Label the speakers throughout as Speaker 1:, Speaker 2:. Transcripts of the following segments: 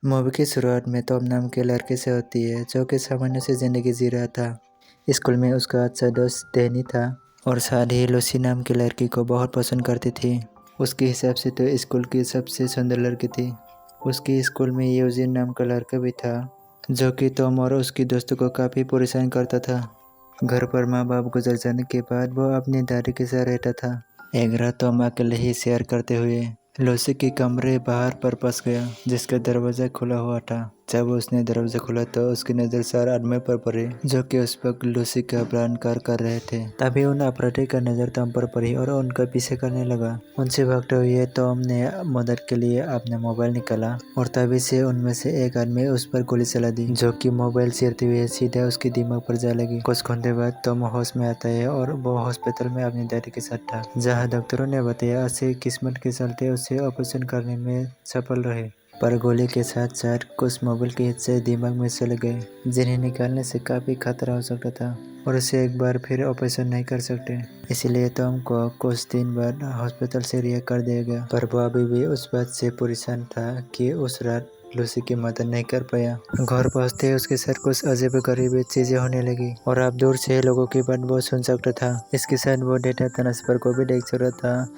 Speaker 1: Movie की शुरुआत में टॉम नाम के लड़के से होती है जो कि सामान्य से ज़िंदगी जी रहा था। स्कूल में उसका अच्छा दोस्त डैनी था और साथ ही लूसी नाम की लड़की को बहुत पसंद करती थी। उसके हिसाब से तो स्कूल की सबसे सुंदर लड़की थी। उसके स्कूल में यूजिन नाम का लड़का भी था जो कि टॉम और उसकी दोस्तों को काफ़ी परेशान करता था। घर पर माँ बाप गुजर जाने के बाद वो अपनी दादी के साथ रहता था। एक रात टॉम अकेले ही शेयर करते हुए लूसी के कमरे बाहर पर फंस गया जिसका दरवाज़ा खुला हुआ था। जब उसने दरवाज़ा खोला तो उसकी नज़र 4 आदमियों पर पड़ी जो कि उस वक्त लूसी का बलात्कार कर रहे थे। तभी उन अपराधी का नज़र टॉम पर पड़ी और उनका पीछे करने लगा। उनसे भागते हुए टॉम ने मदद के लिए अपना मोबाइल निकाला और तभी से उनमें से एक आदमी उस पर गोली चला दी जो कि मोबाइल चीरते हुए सीधा उसके दिमाग पर जा लगी। कुछ घंटे बाद टॉम होश में आता है और वो हॉस्पिटल में अपनी दादी के साथ था जहाँ डॉक्टरों ने बताया अच्छी किस्मत के चलते उसे ऑपरेशन करने में सफल रहे। पर गोली के साथ साथ कुछ मोबाइल के हिस्से दिमाग में चले गए जिन्हें निकालने से काफ़ी खतरा हो सकता था और उसे एक बार फिर ऑपरेशन नहीं कर सकते। इसलिए टॉम को कुछ दिन बाद हॉस्पिटल से रिहा कर दिया गया। पर वो अभी भी उस बात से परेशान था कि उस रात लूसी की मदद नहीं कर पाया। घर पहुंचते उसके साथ कुछ अजीब गरीब चीजें होने लगी और अब दूर से लोगों की बात वो सुन सकता था। इसके साथ वो डेटा ट्रांसफर को भी देख सकता था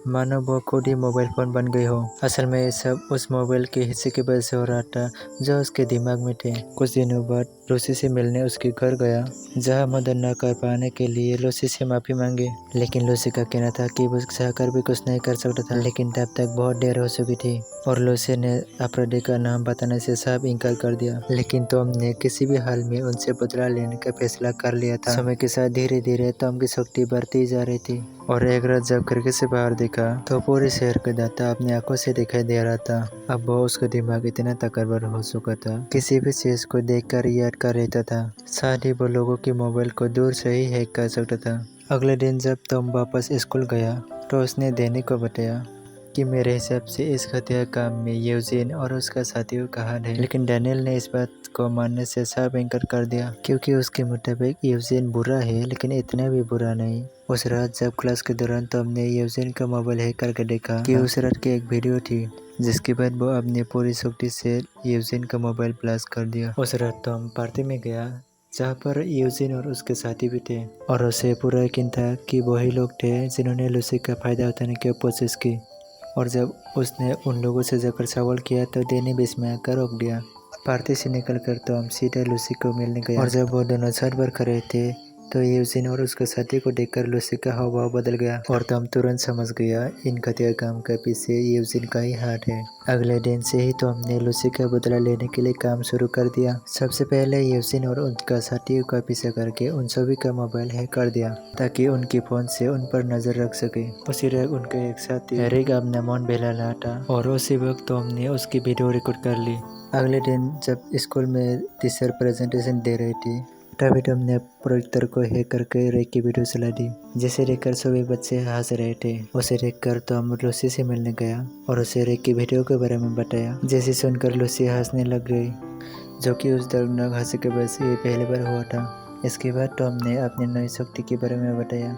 Speaker 1: मानो वो खुद ही मोबाइल फ़ोन बन गई हो। असल में ये सब उस मोबाइल के हिस्से की वजह से हो रहा था जो उसके दिमाग में थे। कुछ दिनों बाद लूसी से मिलने उसके घर गया जहाँ मदद न कर पाने के लिए लूसी से माफ़ी मांगी। लेकिन लूसी का कहना था कि वो चाहकर भी कुछ नहीं कर सकता था। लेकिन तब तक बहुत देर हो चुकी थी और लूसी ने अपराधी का नाम बताने से साफ इनकार कर दिया। लेकिन टॉम ने किसी भी हाल में उनसे बदला लेने का फैसला कर लिया था। समय के साथ धीरे धीरे टॉम की शक्ति बढ़ती जा रही थी और एक रात जब खिड़की से बाहर देखा तो पूरे शहर का दाता अपनी आंखों से दिखाई दे रहा था। अब वो उसका दिमाग इतना ताकतवर हो चुका था किसी भी चीज को देखकर याद कर रहता था। साथ ही वो लोगों के मोबाइल को दूर से ही हैक कर सकता था। अगले दिन जब टॉम वापस स्कूल गया तो उसने डैनी को बताया कि मेरे हिसाब से इस हत्या काम में यूजिन और उसका साथियों का हाथ है। लेकिन डैनियल ने इस बात को मानने से साफ इनकार कर दिया क्योंकि उसके मुताबिक यूजिन बुरा है लेकिन इतना भी बुरा नहीं। उस रात जब क्लास के दौरान टॉम ने यूजिन का मोबाइल हैक करके देखा कि उस रात की एक वीडियो थी जिसके बाद वो अपनी पूरी शक्ति से यूजिन का मोबाइल ब्लास्ट कर दिया। उस रात टॉम पार्टी में गया जहाँ पर यूजिन और उसके साथी भी थे और उसे पूरा यकीन था कि वही लोग थे जिन्होंने लूसी का फायदा उठाने की कोशिश की। और जब उसने उन लोगों से जाकर सवाल किया तो डैनी बीच में आकर रोक दिया। पार्टी से निकलकर टॉम सीधा लूसी को मिलने गया और जब वो दोनों छत पर खड़े थे तो यूजिन और उसके साथी को देखकर लूसी का हाव बदल गया और टॉम तुरंत समझ गया इन कत्लेआम के पीछे यूजिन का ही हाथ है। अगले दिन से ही टॉम ने लूसी का बदला लेने के लिए काम शुरू कर दिया। सबसे पहले यूजिन और उनका साथियों का पीछा करके उन सभी का मोबाइल हैक कर दिया ताकि उनके फोन से उन पर नजर रख सके। उसी रात उनका एक साथी एरिक अपना मन बहला रहा था और उसी वक्त टॉम ने उसकी वीडियो रिकॉर्ड कर ली। अगले दिन जब स्कूल में टीचर प्रेजेंटेशन दे रही थी तभी टॉम ने प्रोजेक्टर को हैक करके रेक की वीडियो चला दी जिसे देखकर सभी बच्चे हंस रहे थे। उसे देखकर टॉम लूसी से मिलने गया और उसे रेक की वीडियो के बारे में बताया जिसे सुनकर लूसी हंसने लग गई जो कि उस दर्दनाक हंसी के वजह से पहली बार हुआ था। इसके बाद टॉम ने अपनी नई शक्ति के बारे में बताया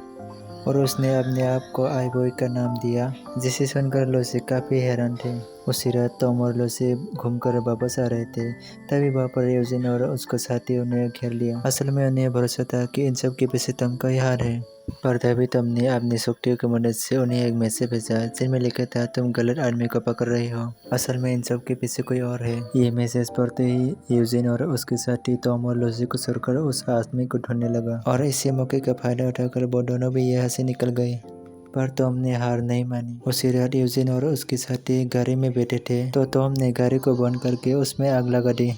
Speaker 1: और उसने अपने आप को आई बॉय का नाम दिया जिसे सुनकर लूसी काफ़ी हैरान थे। उसी रात टॉम और लूसी घूमकर वापस आ रहे थे तभी वहाँ पर यूजिन और उसके साथियों ने घेर लिया। असल में उन्हें भरोसा था कि इन सब के पीछे टॉम का ही हाथ है। पर तभी टॉम ने अपनी शक्तियों की मदद से उन्हें एक मैसेज भेजा जिनमें लिखा था तुम गलत आदमी को पकड़ रहे हो, असल में इन सब के पीछे कोई और है। ये मैसेज पढ़ते ही यूजिन और उसके साथी टॉम और लूसी को छोड़कर उस आदमी को ढूंढने लगा और इसी मौके का फायदा उठाकर वो दोनों भी यहाँ से निकल गए। पर टॉम ने हार नहीं मानी। उसी रात यूजिन और उसके साथी गाड़ी में बैठे थे तो टॉम ने गाड़ी को बंद करके उसमें आग लगा दी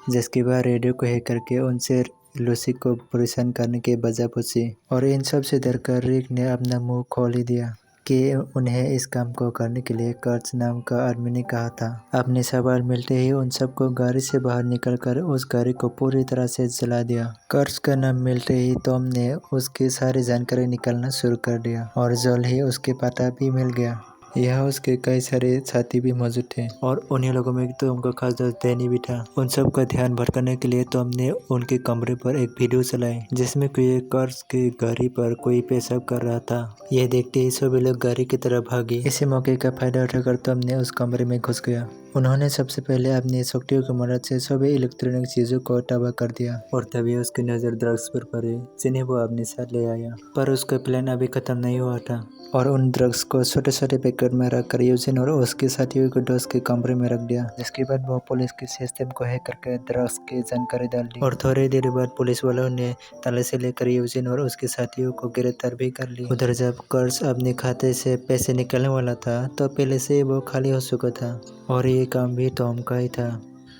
Speaker 1: जिसके बाद रेडियो को हैक करके उनसे लूसी को परेशान करने की वजह पूछी और इन सब से डरकर रिक ने अपना मुंह खोल ही दिया कि उन्हें इस काम को करने के लिए कर्ज नाम का आदमी ने कहा था। अपने सवाल मिलते ही उन सबको गाड़ी से बाहर निकलकर उस गाड़ी को पूरी तरह से जला दिया। कर्ज का नाम मिलते ही टॉम ने उसकी सारी जानकारी निकालना शुरू कर दिया और जल्द ही उसके पता भी मिल गया। यहाँ उसके कई सारे साथी भी मौजूद थे और उन्हीं लोगों में तो उनका खास दोस्त डैनी भी था। उन सब का ध्यान भटकाने के लिए टॉम ने उनके कमरे पर एक वीडियो चलाई जिसमें कोई कर्ज की गाड़ी पर कोई पेशाब कर रहा था। यह देखते ही सभी लोग गाड़ी की तरफ भागे। इसी मौके का फायदा उठाकर टॉम ने उस कमरे में घुस गया उन्होंने सबसे पहले अपनी शक्तियों की मदद से सभी इलेक्ट्रॉनिक चीजों को तबाह कर दिया और तभी उसकी नजर ड्रग्स पर पड़ी जिन्हें वो अपने साथ ले आया। पर उसका प्लान अभी खत्म नहीं हुआ था और उन ड्रग्स को छोटे छोटे पैकेट में रखकर यूजिन और उसके साथियों को डॉस के कमरे में रख दिया। जिसके बाद वो पुलिस के सिस्टम को हैक करके ड्रग्स की जानकारी डाल दी और थोड़ी देर बाद पुलिस वालों ने तलाशी लेकर यूजिन और उसके साथियों को गिरफ्तार भी कर लिया। उधर जब कर्ज अपने खाते से पैसे निकालने वाला था तो पहले से वो खाली हो चुका था और ये काम भी टॉम का ही था।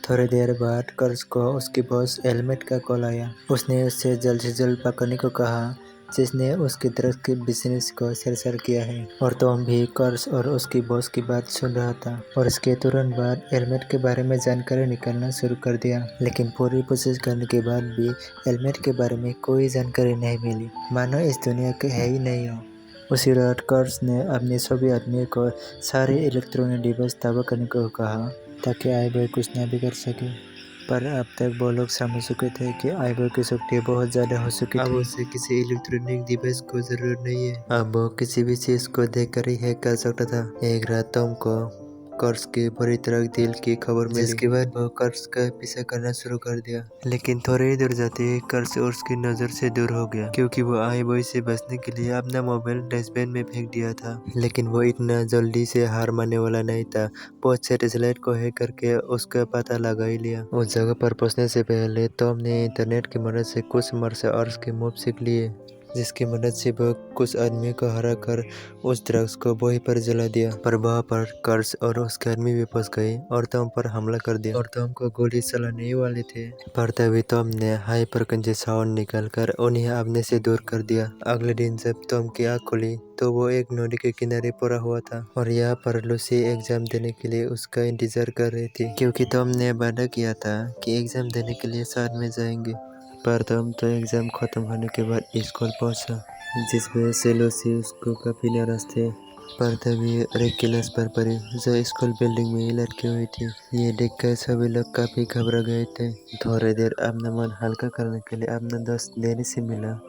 Speaker 1: थोड़ी देर बाद कर्ज को उसके बॉस एल्मेट का कॉल आया। उसने उससे जल्द से जल्द पकड़ने को कहा जिसने उसके ड्रग्स के बिजनेस को सरसर किया है और टॉम भी कर्ज और उसकी बॉस की बात सुन रहा था और इसके तुरंत बाद एल्मेट के बारे में जानकारी निकालना शुरू कर दिया। लेकिन पूरी कोशिश करने के बाद भी एल्मेट के बारे में कोई जानकारी नहीं मिली, मानो इस दुनिया के है ही नहीं हो। उसी रात कर्ज ने अपने सभी आदमियों को सारे इलेक्ट्रॉनिक डिवाइस तबाह करने को कहा ताकि आईबॉय कुछ ना भी कर सके। पर अब तक वो लोग समझ चुके थे कि आईबॉय की शक्ति बहुत ज्यादा हो चुकी थी। अब उसे किसी इलेक्ट्रॉनिक डिवाइस को जरूरत नहीं है, अब वो किसी भी चीज को देखकर ही हैक कर सकता था। एक रात टॉम को कर्ज की बुरी तरह दिल की खबर मिली, जिसके बाद वो कर्ज का पीछा करना शुरू कर दिया। लेकिन थोड़ी ही दूर जाते ही कर्ज उसकी नजर से दूर हो गया क्योंकि वो आईबॉय से बचने के लिए अपना मोबाइल डस्टबिन में फेंक दिया था। लेकिन वो इतना जल्दी से हार मानने वाला नहीं था। वो सैटेलाइट को हैक करके उसका पता लगा ही लिया। उस जगह पर पहुंचने से पहले टॉम ने इंटरनेट की मदद से कुछ मार्शल आर्ट्स के मूव सीख लिए, जिसकी मदद से वो कुछ आदमियों को हरा कर उस ड्रग्स को वहीं पर जला दिया। पर वहाँ पर कर्ज और उसके आदमी भी फंस गए और टॉम पर हमला कर दिया और टॉम को गोली चलाने ही वाले थे। पर तभी टॉम ने हाई फ्रिक्वेंसी साउंड निकाल कर उन्हें अपने से दूर कर दिया। अगले दिन जब टॉम की आँख खुली तो वो एक नदी के किनारे पड़ा हुआ था और यहाँ पर लूसी एग्जाम देने के लिए उसका इंतजार कर रही थी क्योंकि टॉम ने वादा किया था कि एग्जाम देने के लिए साथ में जाएंगे। पर टॉम तो एग्जाम खत्म होने के बाद स्कूल पहुंचा, जिस वजह से लूसी उसको काफी नाराज थे। पर तभी एक क्लास पर पड़ी जो स्कूल बिल्डिंग में ही लटकी हुई थी। ये देखकर सभी लोग काफी घबरा गए थे। थोड़ी देर अपना मन हल्का करने के लिए अपना दोस्त डैनी से मिला,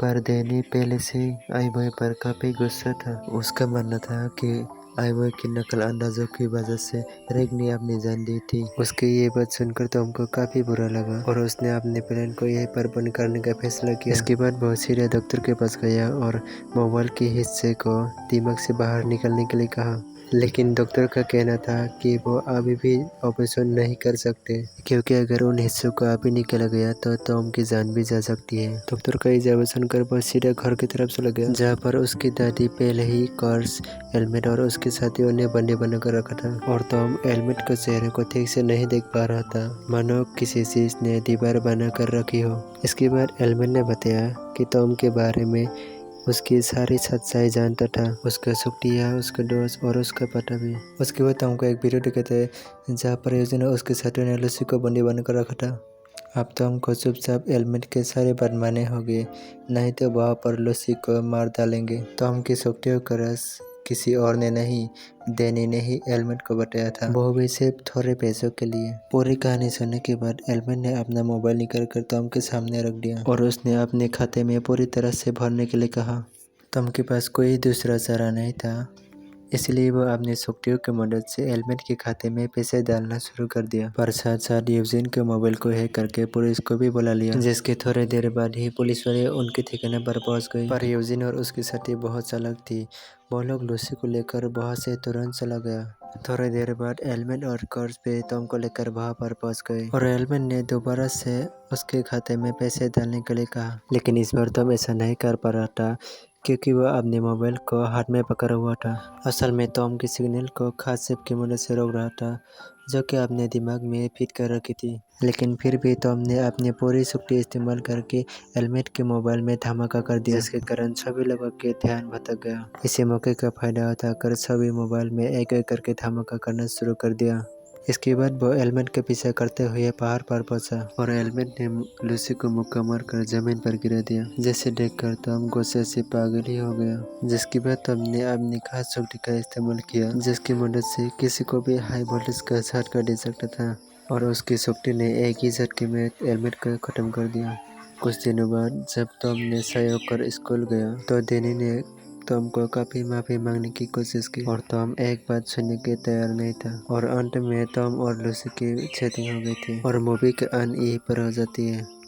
Speaker 1: पर डैनी पहले से ही आईबॉय पर काफी गुस्सा था। उसका मानना था कि आईबॉय की नकल अंदाजों की वजह से रेग ने अपनी जान दी थी। उसकी ये बात सुनकर टॉम को काफी बुरा लगा और उसने अपने प्लान को यहीं पर बंद करने का फैसला किया। इसके बाद वो सीधे डॉक्टर के पास गया और मोबाइल के हिस्से को दिमाग से बाहर निकालने के लिए कहा। लेकिन डॉक्टर का कहना था कि वो अभी भी ऑपरेशन नहीं कर सकते क्योंकि अगर उन हिस्सों को अभी निकाला गया तो टॉम की जान भी जा सकती है। डॉक्टर का इजाज़त सुनकर वो सीधे घर की तरफ चला गया जहाँ पर उसकी दादी पहले ही कर्ज, एल्मेट और उसके साथियों ने बंदी बनाकर रखा था और टॉम एल्मेट के चेहरे को ठीक से नहीं देख पा रहा था, मानो किसी चीज ने दीवार बना कर रखी हो। इसके बाद एल्मेट ने बताया कि टॉम के बारे में उसकी सारी सच्चाई जानता था, उसका शक्तियाँ, उसका दोस्त और उसका पता भी। उसके बाद टॉम को एक वीडियो दिखाते जहाँ पर यूजिन और उसके साथियों ने लूसी को बंदी बनाकर रखा था। अब टॉम को चुपचाप एल्मेट के सारे बात माने होंगे, नहीं तो वहाँ पर लूसी को मार डालेंगे। टॉम की शक्तियों का रस किसी और ने नहीं, डैनी ने ही एल्मेट को बताया था, वो भी सिर्फ थोड़े पैसों के लिए। पूरी कहानी सुनने के बाद एल्मेट ने अपना मोबाइल निकाल कर टॉम के सामने रख दिया और उसने अपने खाते में पूरी तरह से भरने के लिए कहा। टॉम के पास कोई दूसरा चारा नहीं था, इसलिए वो अपनी शक्तियों की मदद से एल्मेट के खाते में पैसे डालना शुरू कर दिया। पर साथ साथ यूजिन के मोबाइल को हैक करके पुलिस को भी बुला लिया, जिसके थोड़ी देर बाद ही पुलिस वाले उनके ठिकाने पर पहुंच गए। पर यूजिन और उसके साथी बहुत चालाक थी, वो लोग लूसी को लेकर वहां से तुरंत चला गया। थोड़ी देर बाद एल्मेट और कर्ज पे टॉम को लेकर वहां पर पहुंच गए और एल्मेट ने दोबारा से उसके खाते में पैसे डालने के लिए कहा, लेकिन इस बार टॉम ऐसा नहीं कर पा रहा था क्योंकि वह अपने मोबाइल को हाथ में पकड़ा हुआ था। असल में टॉम की सिग्नल को खास चिप की मदद से रोक रहा था जो कि अपने दिमाग में फिट कर रखी थी। लेकिन फिर भी टॉम ने अपनी पूरी शक्ति इस्तेमाल करके एल्मेट के मोबाइल में धमाका कर दिया, जिसके कारण सभी लोगों के ध्यान भटक गया। इसी मौके का फायदा उठाकर सभी मोबाइल में एक एक करके धमाका करना शुरू कर दिया। इसके बाद वो एल्मेट के पीछे करते हुए पहाड़ पर पहुंचा और एल्मेट ने लूसी को मुक्का मारकर जमीन पर गिरा दिया, जिसे देखकर टॉम गुस्से से पागल ही हो गया। जिसके बाद टॉम ने अपनी खास शक्ति का इस्तेमाल किया, जिसकी मदद से किसी को भी हाई वोल्टेज का झटका दे सकता था और उसकी शक्ति ने एक ही झटके में एल्मेट को खत्म कर दिया। कुछ दिनों बाद जब टॉम ने सही होकर स्कूल गया तो डैनी ने
Speaker 2: टॉम को काफी माफी मांगने की कोशिश की और टॉम एक बात सुनने के तैयार नहीं था और अंत में टॉम और लूसी की सेटिंग हो गई थी और मूवी का अंत यहीं पर हो जाती है।